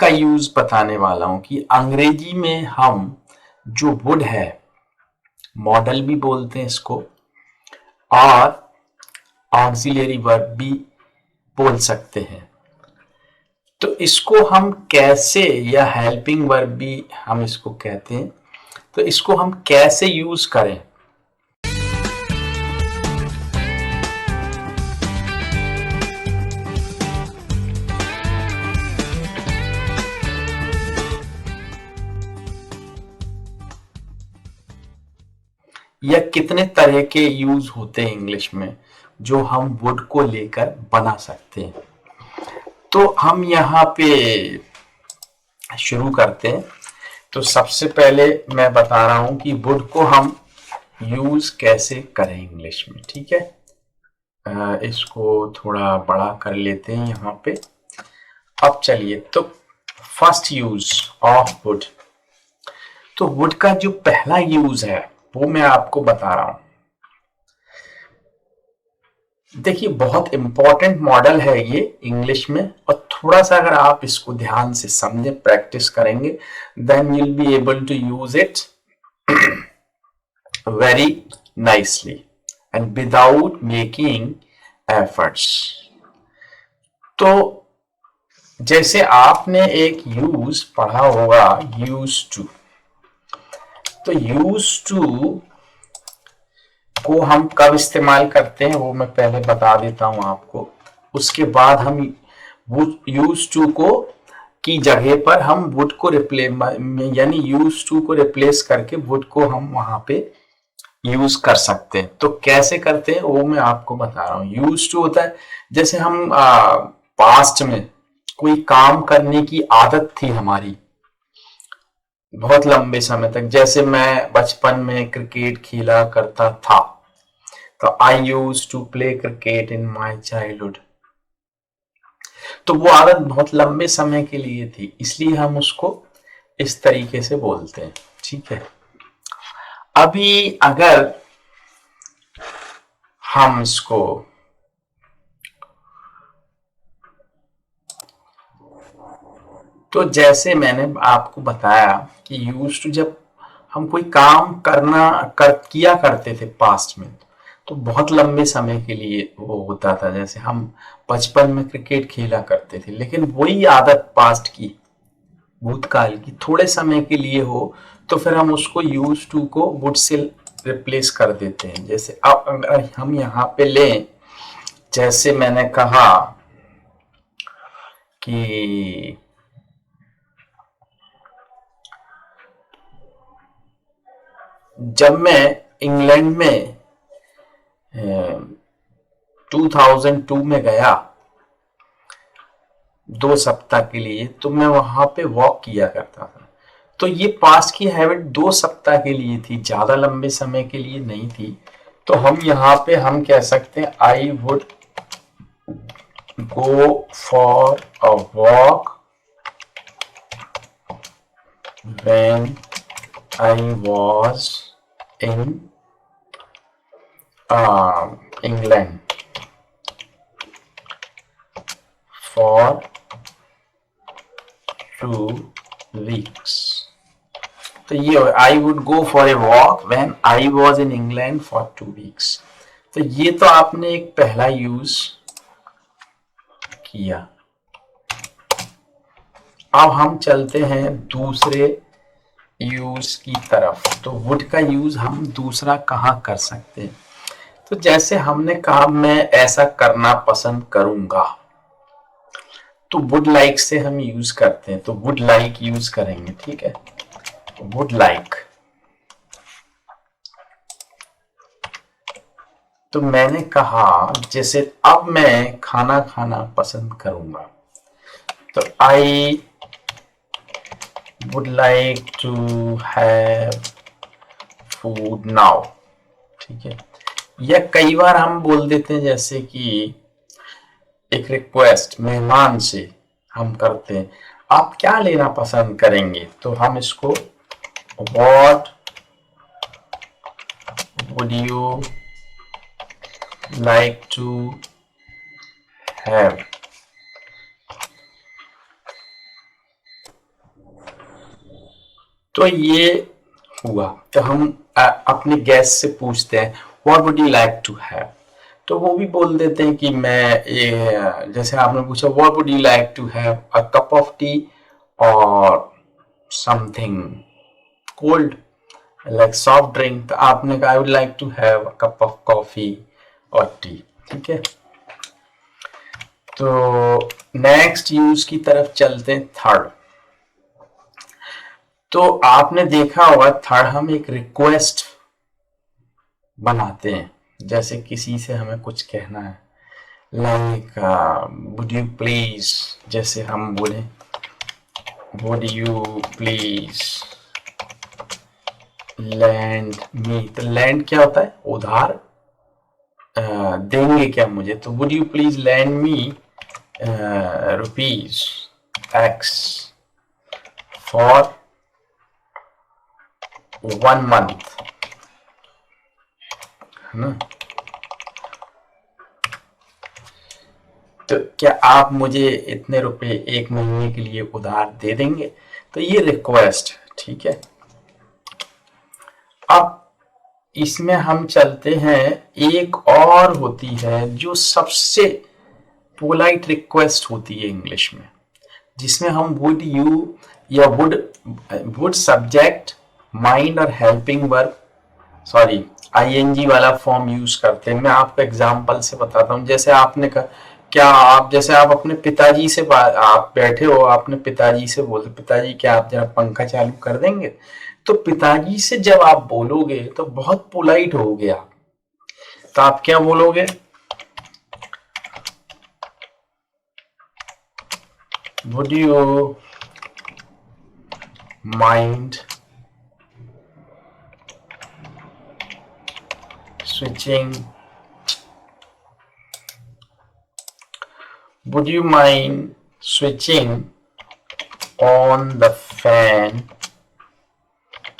का यूज बताने वाला हूं कि अंग्रेजी में हम जो वुड है, मॉडल भी बोलते हैं इसको और ऑक्सिलरी वर्ब भी बोल सकते हैं। तो इसको हम कैसे, या हेल्पिंग वर्ब भी हम इसको कहते हैं, तो इसको हम कैसे यूज करें। या कितने तरह के यूज होते हैं इंग्लिश में जो हम वुड को लेकर बना सकते हैं। तो हम यहाँ पे शुरू करते हैं। तो सबसे पहले मैं बता रहा हूं कि वुड को हम यूज कैसे करें इंग्लिश में, ठीक है। इसको थोड़ा बड़ा कर लेते हैं यहाँ पे। अब चलिए, तो फर्स्ट यूज ऑफ वुड, तो वुड का जो पहला यूज है वो मैं आपको बता रहा हूं। देखिए, बहुत इंपॉर्टेंट मॉडल है ये इंग्लिश में, और थोड़ा सा अगर आप इसको ध्यान से समझे, प्रैक्टिस करेंगे, then you will be able to use it very nicely and without making efforts. तो जैसे आपने एक यूज पढ़ा होगा, यूज टू, तो यूज टू को हम कब इस्तेमाल करते हैं वो मैं पहले बता देता हूं आपको। उसके बाद हम वो यूज टू को की जगह पर हम वुड को यानी यूज टू को रिप्लेस करके वुड को हम वहां पे यूज कर सकते हैं। तो कैसे करते हैं वो मैं आपको बता रहा हूं। यूज टू होता है जैसे हम पास्ट में कोई काम करने की आदत थी हमारी बहुत लंबे समय तक, जैसे मैं बचपन में क्रिकेट खेला करता था, तो I used to play cricket in my childhood. तो वो आदत बहुत लंबे समय के लिए थी, इसलिए हम उसको इस तरीके से बोलते हैं, ठीक है। अभी अगर हम इसको तो जैसे मैंने आपको बताया कि यूज टू जब हम कोई काम किया करते थे पास्ट में, तो बहुत लंबे समय के लिए वो होता था। जैसे हम बचपन में क्रिकेट खेला करते थे, लेकिन वही आदत पास्ट की, भूतकाल की, थोड़े समय के लिए हो, तो फिर हम उसको यूज टू को वुड से रिप्लेस कर देते हैं। जैसे अब अगर हम यहाँ पे लें, जैसे मैंने कहा कि जब मैं इंग्लैंड में 2002 में गया 2 सप्ताह के लिए, तो मैं वहां पे वॉक किया करता था। तो ये पास्ट की हैबिट 2 सप्ताह के लिए थी, ज्यादा लंबे समय के लिए नहीं थी। तो हम यहाँ पे हम कह सकते हैं I would go for a walk when I was in England for 2 weeks। तो ये I would go for a walk when I was in England for 2 weeks। तो ये तो आपने एक पहला यूज किया। अब हम चलते हैं दूसरे यूज की तरफ। तो वुड का यूज हम दूसरा कहाँ कर सकते हैं। तो जैसे हमने कहा मैं ऐसा करना पसंद करूंगा, तो वुड लाइक से हम यूज करते हैं। तो वुड लाइक यूज करेंगे, ठीक है। वुड लाइक, तो मैंने कहा जैसे अब मैं खाना खाना पसंद करूंगा, तो I would like to have food now, ठीक है। या कई बार हम बोल देते हैं, जैसे कि एक रिक्वेस्ट मेहमान से हम करते हैं, आप क्या लेना पसंद करेंगे, तो हम इसको what would you like to have. तो ये हुआ। तो हम अपने गेस्ट से पूछते हैं what would you like to have, तो वो भी बोल देते हैं कि मैं ये, जैसे आपने पूछा what would you like to have, a cup of tea और something cold like soft drink, तो आपने कहा I would like to have a cup of coffee और टी। ठीक है, तो नेक्स्ट यूज की तरफ चलते हैं, थर्ड। तो आपने देखा होगा थर्ड हम एक रिक्वेस्ट बनाते हैं, जैसे किसी से हमें कुछ कहना है, लाइक वुड यू प्लीज, जैसे हम बोले वुड यू प्लीज लैंड मी, तो लैंड क्या होता है, उधार देंगे क्या मुझे, तो would you please land me rupees x for 1 month, है ना। तो क्या आप मुझे इतने रुपए 1 महीने के लिए उधार दे देंगे, तो ये रिक्वेस्ट, ठीक है। अब इसमें हम चलते हैं, एक और होती है जो सबसे पोलाइट रिक्वेस्ट होती है इंग्लिश में, जिसमें हम वुड यू या वुड सब्जेक्ट माइंड और हेल्पिंग वर्ब, सॉरी आईएनजी वाला फॉर्म यूज करते हैं। मैं आपको एग्जांपल से बताता हूँ, जैसे आपने कहा, क्या आप, जैसे आप अपने पिताजी से आप बैठे हो, आपने पिताजी से बोलते, पिताजी क्या आप जरा पंखा चालू कर देंगे, तो पिताजी से जब आप बोलोगे तो बहुत पोलाइट हो गया, तो आप क्या बोलोगे, would you mind switching, would you mind switching on the fan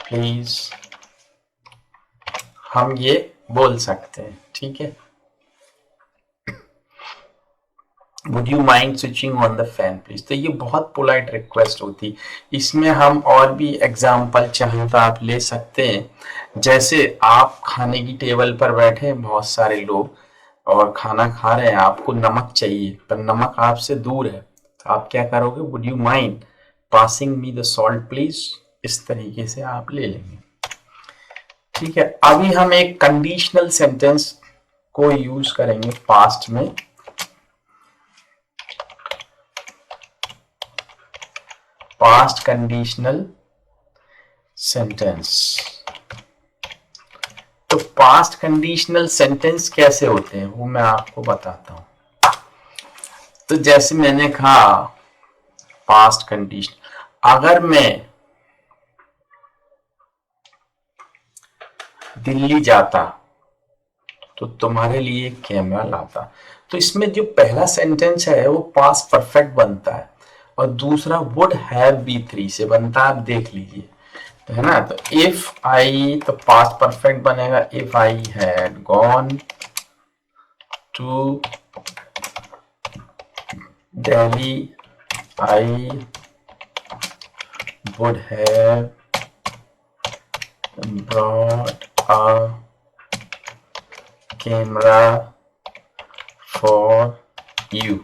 please, हम ये बोल सकते हैं। ठीक है, would you mind switching on the fan please, तो ये बहुत पोलाइट रिक्वेस्ट होती। इसमें हम और भी एग्जाम्पल चाहें तो आप ले सकते हैं, जैसे आप खाने की टेबल पर बैठे हैं, बहुत सारे लोग और खाना खा रहे हैं, आपको नमक चाहिए पर नमक आपसे दूर है, तो आप क्या करोगे, would you mind passing me the salt please, इस तरीके से आप ले लेंगे। ठीक है, अभी हम एक कंडीशनल सेंटेंस को यूज करेंगे पास्ट में। पास्ट कंडीशनल सेंटेंस, तो पास्ट कंडीशनल सेंटेंस कैसे होते हैं वो मैं आपको बताता हूं। तो जैसे मैंने कहा पास्ट कंडीशन, अगर मैं दिल्ली जाता तो तुम्हारे लिए कैमरा लाता, तो इसमें जो पहला सेंटेंस है वो पास्ट परफेक्ट बनता है और दूसरा वुड हैव बी 3 से बनता है, आप देख लीजिए, है ना। तो इफ आई, तो पास्ट परफेक्ट बनेगा, if I had gone to Delhi I would have brought a camera for you.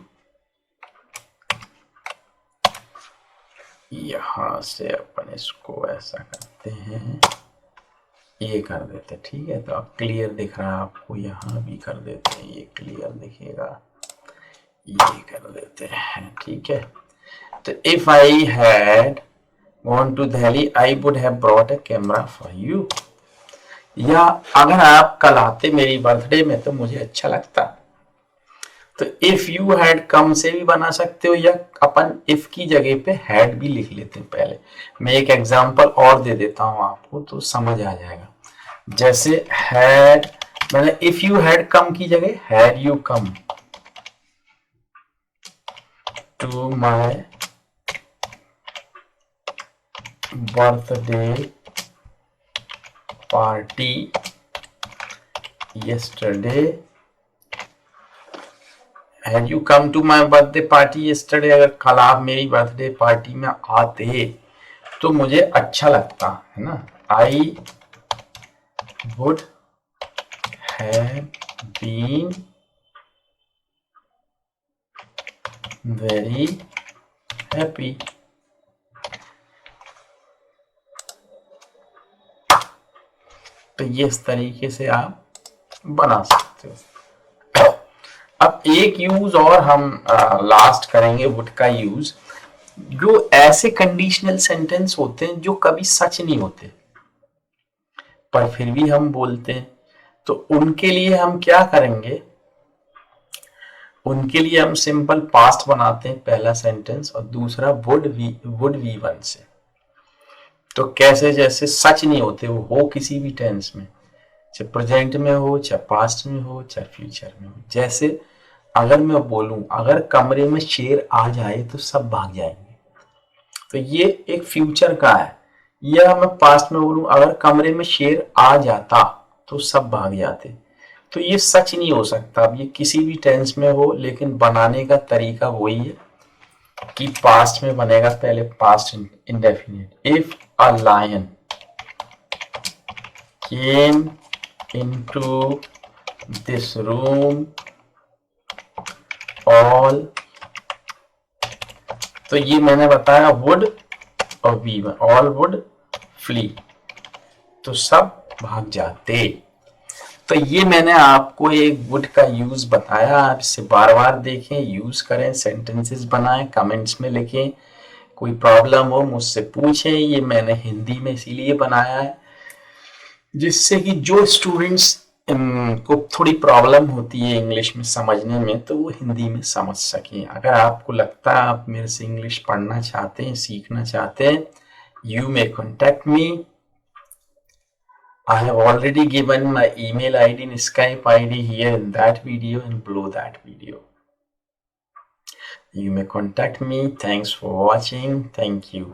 यहां से अपन इसको ऐसा करते हैं, ये कर देते, ठीक है। तो अब क्लियर दिख रहा है आपको, यहां भी कर देते हैं, ये क्लियर दिखेगा, ये कर देते हैं, ठीक है। तो if I had gone to Delhi I would have brought a camera for you, या अगर आप कल आते मेरी बर्थडे में तो मुझे अच्छा लगता। तो इफ यू हैड कम से भी बना सकते हो, या अपन इफ की जगह पे हैड भी लिख लेते हैं पहले। मैं एक एग्जांपल और दे देता हूं आपको तो समझ आ जाएगा। जैसे हैड, मैंने इफ यू हैड कम की जगह had you come to my birthday party yesterday, had you come to my birthday party yesterday, अगर कल आप मेरी बर्थडे पार्टी में आते तो मुझे अच्छा लगता है ना, I would have been very happy. तो ये इस तरीके से आप बना सकते हो। अब एक यूज और हम लास्ट करेंगे वुड का यूज, जो ऐसे कंडीशनल सेंटेंस होते हैं जो कभी सच नहीं होते पर फिर भी हम बोलते हैं, तो उनके लिए हम क्या करेंगे, उनके लिए हम सिंपल पास्ट बनाते हैं पहला सेंटेंस और दूसरा वुड वी वन से। तो कैसे, जैसे सच नहीं होते, वो हो किसी भी टेंस में, चाहे प्रेजेंट में हो, चाहे पास्ट में हो, चाहे फ्यूचर में हो। जैसे अगर मैं बोलूं अगर कमरे में शेर आ जाए तो सब भाग जाएंगे, तो ये एक फ्यूचर का है। या मैं पास्ट में बोलूं अगर कमरे में शेर आ जाता तो सब भाग जाते, तो ये सच नहीं हो सकता। अब ये किसी भी टेंस में हो, लेकिन बनाने का तरीका वही है कि पास्ट में बनेगा पहले past indefinite. If a lion came into this room all, तो ये मैंने बताया वुड और V one, all would flee, तो सब भाग जाते। तो ये मैंने आपको एक वुड का यूज बताया, आप इसे बार बार देखें, यूज करें, सेंटेंसेस बनाएं, कमेंट्स में लिखें, कोई प्रॉब्लम हो मुझसे पूछें। ये मैंने हिंदी में इसीलिए बनाया है जिससे कि जो स्टूडेंट्स को थोड़ी प्रॉब्लम होती है इंग्लिश में समझने में, तो वो हिंदी में समझ सकें। अगर आपको लगता है आप मेरे से इंग्लिश पढ़ना चाहते हैं, सीखना चाहते हैं, you may contact me. I have already given my email ID and Skype ID here in that video and below that video. You may contact me. Thanks for watching. Thank you.